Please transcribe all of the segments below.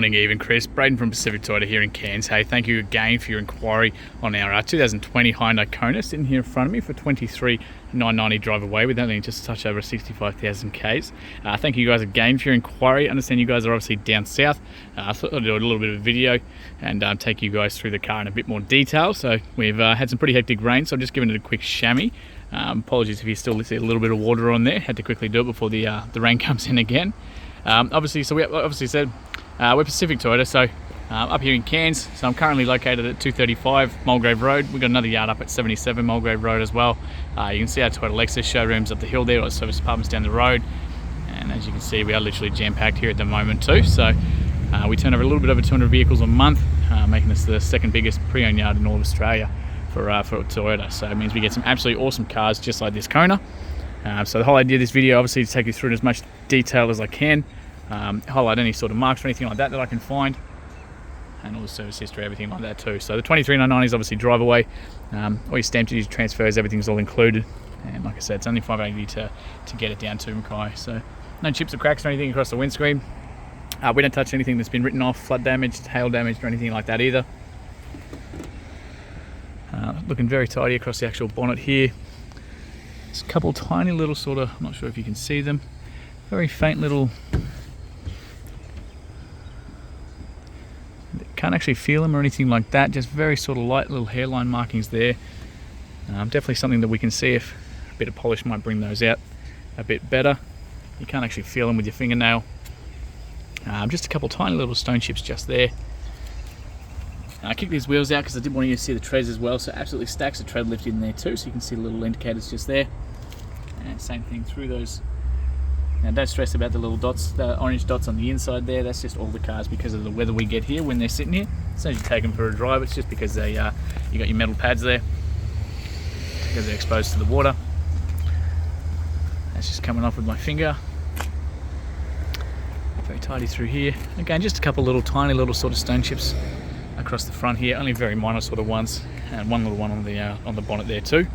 morning, Eve and Chris. Braden from Pacific Toyota here in Cairns. Hey, thank you again for your inquiry on our 2020 Hyundai Kona sitting here in front of me for $23,990 drive away with only just a touch over 65,000 Ks. Thank you guys again for your inquiry. I understand you guys are obviously down south. I thought I'd do a little bit of a video and take you guys through the car in a bit more detail. So we've had some pretty hectic rain, so I'm just giving it a quick chamois. Apologies if you still see a little bit of water on there. Had to quickly do it before the rain comes in again. So we obviously said we're Pacific Toyota, so up here in Cairns. So I'm currently located at 235 Mulgrave Road. We've got another yard up at 77 Mulgrave Road as well. You can see our Toyota Lexus showrooms up the hill there, or service apartments down the road. And as you can see, we are literally jam-packed here at the moment too. So we turn over a little bit over 200 vehicles a month, making us the second biggest pre-owned yard in all of Australia for Toyota. So it means we get some absolutely awesome cars just like this Kona. So the whole idea of this video, obviously, is to take you through in as much detail as I can, highlight any sort of marks or anything like that I can find, and all the service history, everything like that too. So the $23,990 is obviously drive away. All your stamp duty, transfers, everything's all included. And like I said, it's only $580 to get it down to Mackay. So no chips or cracks or anything across the windscreen. We don't touch anything that's been written off, flood damaged, hail damaged, or anything like that either. Looking very tidy across the actual bonnet here. There's a couple tiny little sort of, I'm not sure if you can see them, very faint little, can't actually feel them or anything like that, just very sort of light little hairline markings there. Definitely something that we can see if a bit of polish might bring those out a bit better. You can't actually feel them with your fingernail. Just a couple tiny little stone chips just there. I kicked these wheels out because I did want you to see the treads as well, so absolutely stacks of tread lift in there too, so you can see the little indicators just there. And same thing through those. Now don't stress about the little dots, the orange dots on the inside there. That's just all the cars because of the weather we get here when they're sitting here. As soon as you take them for a drive, it's just because they, you got your metal pads there because they're exposed to the water. That's just coming off with my finger. Very tidy through here. Again, just a couple little tiny little sort of stone chips across the front here, only very minor sort of ones, and one little one on the bonnet there too.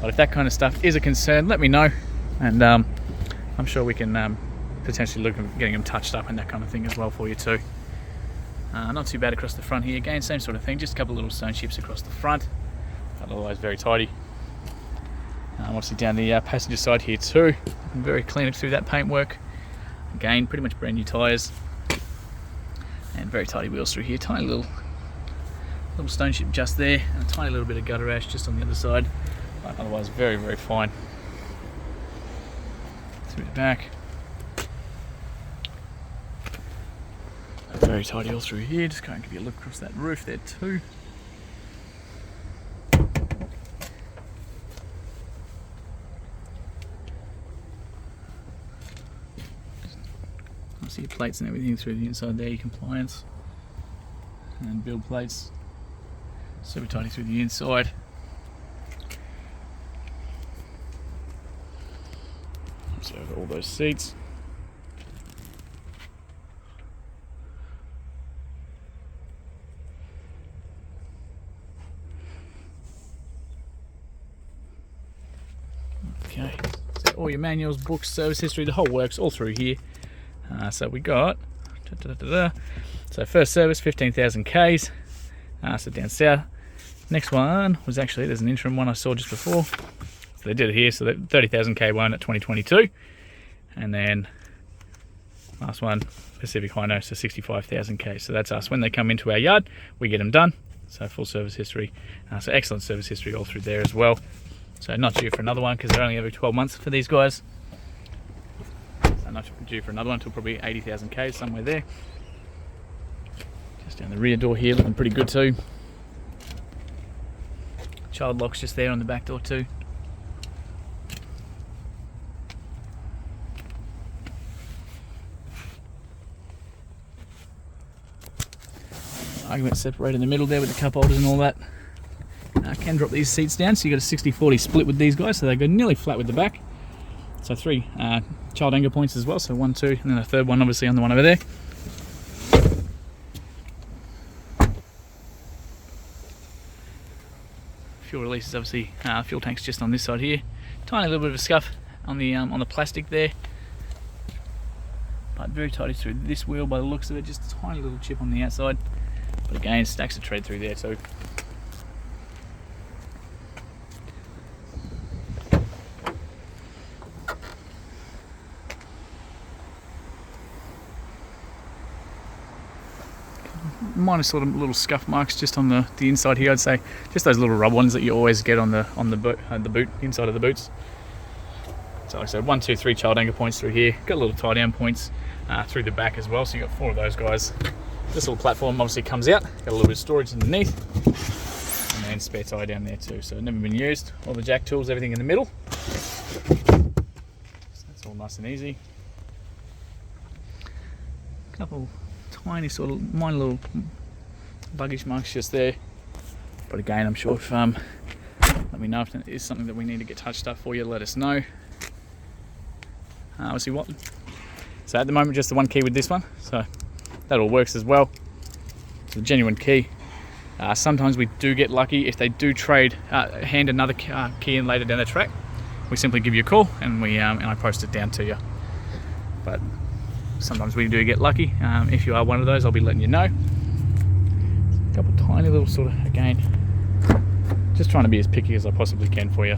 But if that kind of stuff is a concern, let me know, and I'm sure we can potentially look at getting them touched up and that kind of thing as well for you too. Not too bad across the front here. Again, same sort of thing, just a couple little stone chips across the front, but otherwise very tidy. Obviously down the passenger side here too, very clean through that paintwork. Again, pretty much brand new tyres. And very tidy wheels through here. Tiny little stone chip just there, and a tiny little bit of gutter ash just on the other side. But otherwise, very, very fine. Through the back. Very tidy all through here. Just go and give you a look across that roof there too. See your plates and everything through the inside there, your compliance and build plates, super tidy through the inside. So over all those seats. Okay, so all your manuals, books, service history, the whole works all through here. So we got, so first service 15,000 Ks, so down south. Next one was actually, there's an interim one I saw just before. So they did it here, so the 30,000 K one at 2022. And then last one, Pacific Hyundai, so 65,000 K. So that's us. When they come into our yard, we get them done. So full service history. So excellent service history all through there as well. So not due for another one because they're only every 12 months for these guys. Not due for another one until probably 80,000 Ks, somewhere there. Just down the rear door here, looking pretty good too. Child locks just there on the back door too. Argument separated in the middle there with the cup holders and all that. Can drop these seats down, so you got a 60-40 split with these guys, so they go nearly flat with the back. So 3 child anchor points as well, so 1, 2, and then a third one obviously on the one over there. Fuel releases obviously, fuel tanks just on this side here. Tiny little bit of a scuff on the plastic there, but very tidy through this wheel by the looks of it, just a tiny little chip on the outside. But again, stacks of tread through there too. Minor sort of little scuff marks just on the inside here. I'd say just those little rub ones that you always get on the boot, inside of the boots. So like I said, 1, 2, 3 child anchor points through here. Got little tie down points through the back as well. So you got 4 of those guys. This little platform obviously comes out. Got a little bit of storage underneath, and then spare tie down there too. So never been used. All the jack tools, everything in the middle. So that's all nice and easy. Couple tiny sort of minor little buggish marks just there, but again, I'm sure if let me know if it is something that we need to get touched up for you, let us know. We'll see what. So at the moment, just the one key with this one, so that all works as well. It's a genuine key. Sometimes we do get lucky if they do hand another key in later down the track. We simply give you a call and I post it down to you. But sometimes we do get lucky. If you are one of those, I'll be letting you know. A couple tiny little sort of, again, just trying to be as picky as I possibly can for you.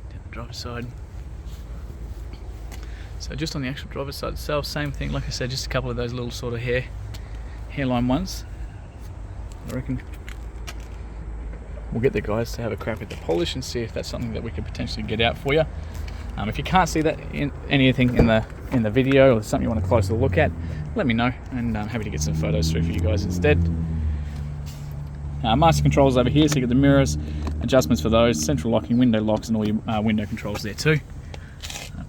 Down the driver's side. So just on the actual driver's side itself, same thing, like I said, just a couple of those little sort of hairline ones. I reckon we'll get the guys to have a crack at the polish and see if that's something that we could potentially get out for you. If you can't see that in anything in the video, or something you want a closer look at, let me know, and I'm happy to get some photos through for you guys instead. Master controls over here, so you get the mirrors, adjustments for those, central locking, window locks, and all your window controls there too.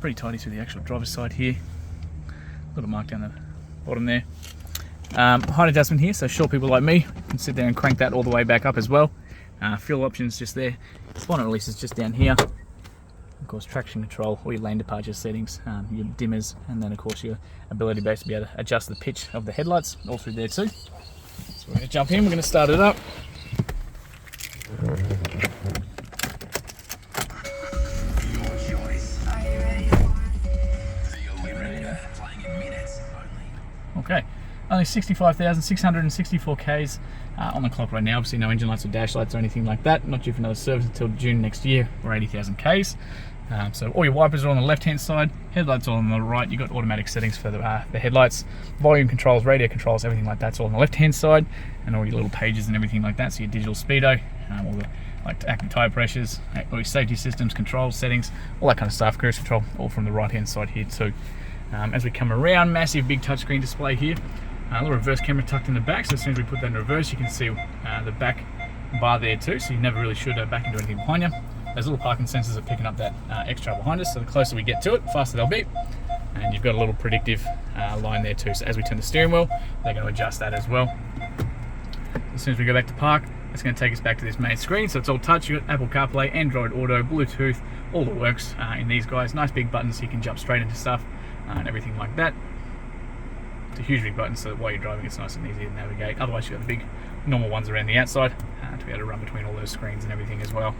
Pretty tidy through the actual driver's side here. Little mark down the bottom there. Height adjustment here, so short people like me can sit there and crank that all the way back up as well. Fuel options just there. Bonnet release is just down here. Of course, traction control, all your lane departure settings, your dimmers, and then of course your ability base to be able to adjust the pitch of the headlights, all through there too. So we're going to jump in, we're going to start it up. Okay, only 65,664 Ks on the clock right now. Obviously no engine lights or dash lights or anything like that. Not due for another service until June next year, or 80,000 Ks. So all your wipers are on the left hand side, headlights all on the right. You've got automatic settings for the headlights, volume controls, radio controls, everything like that's all on the left hand side, and all your little pages and everything like that. So your digital speedo, all the active tyre pressures, all your safety systems, controls, settings, all that kind of stuff, cruise control, all from the right hand side here too. As we come around, massive big touchscreen display here. A little reverse camera tucked in the back, so as soon as we put that in reverse, you can see the back bar there too, so you never really should back into anything behind you. Those little parking sensors are picking up that extra behind us, so the closer we get to it, the faster they'll be. And you've got a little predictive line there too, so as we turn the steering wheel, they're going to adjust that as well. As soon as we go back to park, it's going to take us back to this main screen, so it's all touch. You've got Apple CarPlay, Android Auto, Bluetooth, all that works in these guys. Nice big buttons so you can jump straight into stuff and everything like that. It's a huge big button, so that while you're driving it's nice and easy to navigate. Otherwise you've got the big normal ones around the outside to be able to run between all those screens and everything as well.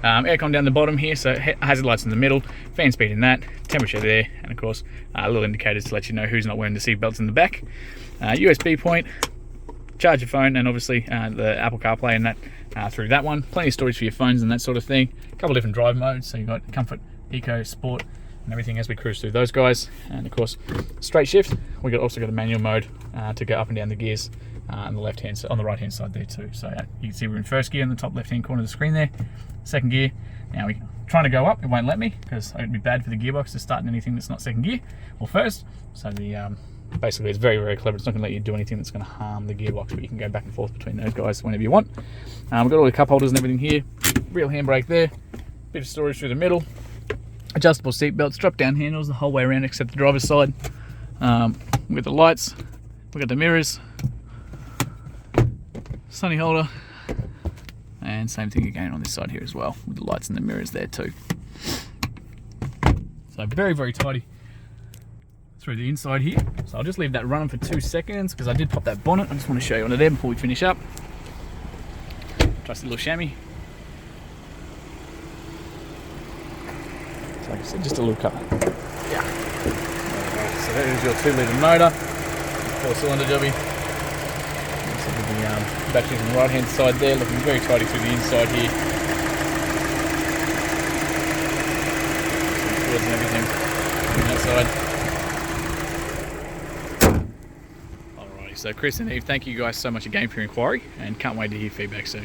Aircon down the bottom here, so hazard lights in the middle, fan speed in that, temperature there, and of course little indicators to let you know who's not wearing the seat belts in the back. USB point, charge your phone, and obviously the Apple CarPlay and that through that one. Plenty of storage for your phones and that sort of thing. A couple of different drive modes, so you've got Comfort, Eco, Sport, and everything as we cruise through those guys. And of course, straight shift. We also got a manual mode to go up and down the gears on the left hand, on the right hand side there too. So you can see we're in first gear in the top left hand corner of the screen there. Second gear. Now we're trying to go up. It won't let me because it would be bad for the gearbox to start in anything that's not second gear or first. So the basically it's very, very clever. It's not going to let you do anything that's going to harm the gearbox, but you can go back and forth between those guys whenever you want. We've got all the cup holders and everything here. Real handbrake there. Bit of storage through the middle. Adjustable seat belts, drop down handles the whole way around except the driver's side. We've got the lights, we've got the mirrors, sunny holder, and same thing again on this side here as well with the lights and the mirrors there too. So very, very tidy through the inside here. So I'll just leave that running for 2 seconds because I did pop that bonnet. I just want to show you under there before we finish up. Trusty little chamois. So like I said, just a little cover. Yeah. Alright, so that is your 2-litre motor, 4-cylinder jobby. So with the batteries on the right hand side there, looking very tidy through the inside here. Some cords and everything on that side. Alrighty, so Chris and Eve, thank you guys so much again for your inquiry and can't wait to hear feedback soon.